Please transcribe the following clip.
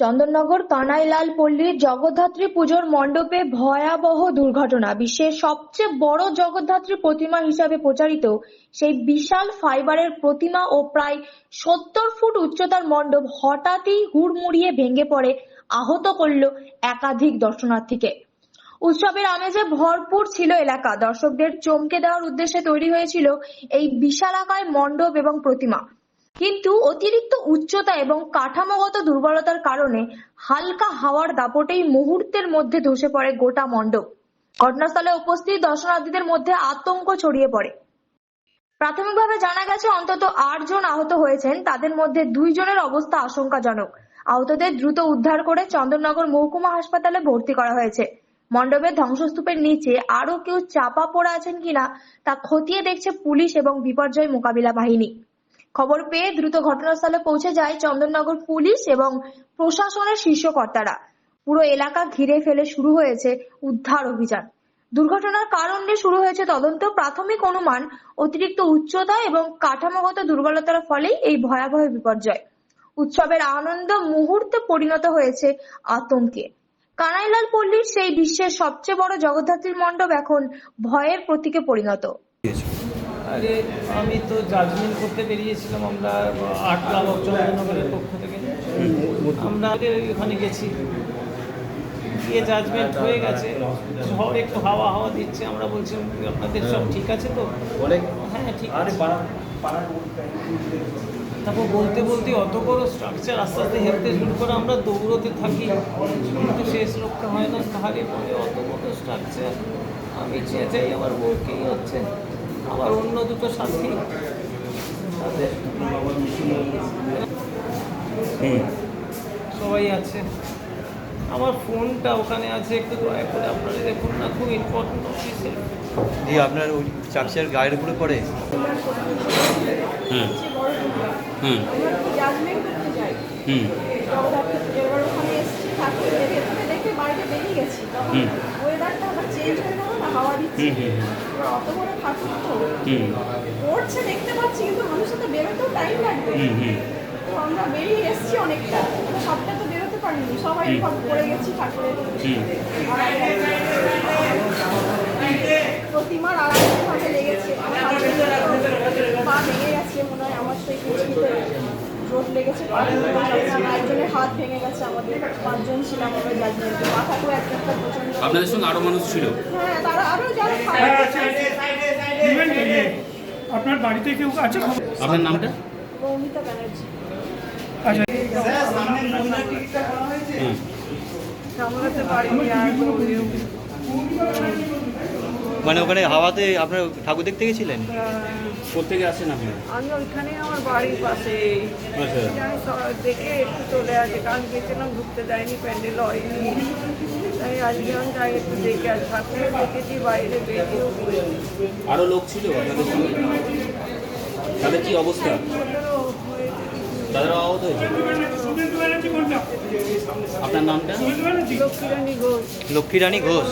চন্দননগর কানাইলাল পল্লীর জগদ্ধাত্রী পুজোর মণ্ডপে ভয়াবহ দুর্ঘটনা। বিশ্বের সবচেয়ে বড় জগদ্ধাত্রী প্রতিমা হিসাবে প্রচারিত সেই বিশাল ফাইবারের প্রতিমা ও প্রায় 70 ফুট উচ্চতার মণ্ডপ হঠাৎই হুড়মুড়িয়ে ভেঙে পড়ে, আহত করল একাধিক দর্শনার্থীকে। উৎসবের আমেজে ভরপুর ছিল এলাকা। দর্শকদের চমকে দেওয়ার উদ্দেশ্যে তৈরি হয়েছিল এই বিশালাকায় মণ্ডপ এবং প্রতিমা, কিন্তু অতিরিক্ত উচ্চতা এবং কাঠামোগত দুর্বলতার কারণে হালকা হাওয়ার দাপটেই মুহূর্তের মধ্যে ধসে পড়ে গোটা মণ্ডপ। ঘটনাস্থলে উপস্থিত দর্শনার্থীদের মধ্যে আতঙ্ক ছড়িয়ে পড়ে। প্রাথমিকভাবে জানা গেছে অন্তত 8 জন আহত হয়েছেন, তাদের মধ্যে 2 জনের অবস্থা আশঙ্কাজনক। আহতদের দ্রুত উদ্ধার করে চন্দননগর মহকুমা হাসপাতালে ভর্তি করা হয়েছে। মণ্ডপের ধ্বংসস্তূপের নিচে আরো কেউ চাপা পড়ে আছেন কিনা তা খতিয়ে দেখছে পুলিশ এবং বিপর্যয় মোকাবিলা বাহিনী। খবর পেয়ে দ্রুত ঘটনাস্থলে পৌঁছে যায় চন্দননগর পুলিশ এবং প্রশাসনের শীর্ষ কর্তারা। পুরো এলাকা ঘিরে ফেলে শুরু হয়েছে উদ্ধার অভিযান। দুর্ঘটনার কারণ নিয়ে শুরু হয়েছে তদন্ত। প্রাথমিক অনুমান, অতিরিক্ত উচ্চতা এবং কাঠামোগত দুর্বলতার ফলেই এই ভয়াবহ বিপর্যয়। উৎসবের আনন্দ মুহূর্তে পরিণত হয়েছে আতঙ্কে। কানাইলাল পল্লীর সেই বিশ্বের সবচেয়ে বড় জগদ্ধাত্রীর মণ্ডপ এখন ভয়ের প্রতীকে পরিণত। আরে আমি তো জাজমেন্ট করতে বেরিয়েছিলাম, আমরা 8 লাখ চন্দননগরের পক্ষ থেকে আমরা ওখানে গেছি, গিয়ে জাজমেন্ট হয়ে গেছে। ঝড় একটু হাওয়া দিচ্ছে, আমরা বলছি আপনাদের সব ঠিক আছে তো? হ্যাঁ ঠিক আছে। তারপর বলতে বলতে অত বড় স্ট্রাকচার আস্তে আস্তে হেলতে শুরু করে আমরা দৌড়তে থাকি, কিন্তু শেষ রক্ষা হয় না। তাহলে পরে অত বড় স্ট্রাকচার আমি চেঁচাই, আমার বউকেই হচ্ছে, আবার অন্য 2 সাথী তাদের সবাই আছে। আমার ফোনটা ওখানে আছে, একটু দয়া করে আপনারা দেখুন না, খুব ইম্পর্টেন্ট অফিসে। দিয়ে আপনার ওই চাকচার গায়ের উপরে পড়ে। পড়ছে দেখতে পাচ্ছি, কিন্তু মানুষের তো বেরোতেও টাইম লাগবে। তো আমরা বেরিয়ে এসেছি অনেকটা, সবটা তো বেরোতে পারিনি, সবাই পড়ে গেছি ঠাকুরের প্রতিমার আড়াইভাবে লেগেছে, পা ভেঙে গেছে মনে হয়, আমার সেই কুচিতে চোট লেগেছে, একজনের হাত ভেঙে গেছে। আমাদের 5 জন ছিলাম আমরা জাজমেন্টে, মাথাতেও একটা প্রচন্ড। আপনাদের সঙ্গে আরো মানুষ ছিল? হ্যাঁ, তারা আরো যারা আপনার বাড়িতে কেউ আছে? আপনার নামটা? মৌমিতা ব্যানার্জি। মানে ওখানে হাওয়াতে আপনার ঠাকুর দেখতে গেছিলেন? কোথেকে আসেন আপনি? আমি ওইখানে আমার বাড়ির পাশে দেখে একটু চলে আসে, কারণ গেছিলাম ঢুকতে দেয়নি, প্যান্ডেল হয়নি, তাই আজকে আমি যাই একটু দেখে আসি। ঠাকুরে দেখেছি বাইরে বেরিয়েও। আরো লোক ছিল আপনাদের সঙ্গে? তাদের কি অবস্থা? তাদের আহত হয়েছে? আপনার নামটা? লক্ষ্মীরানী ঘোষ। লক্ষ্মীরানী ঘোষ।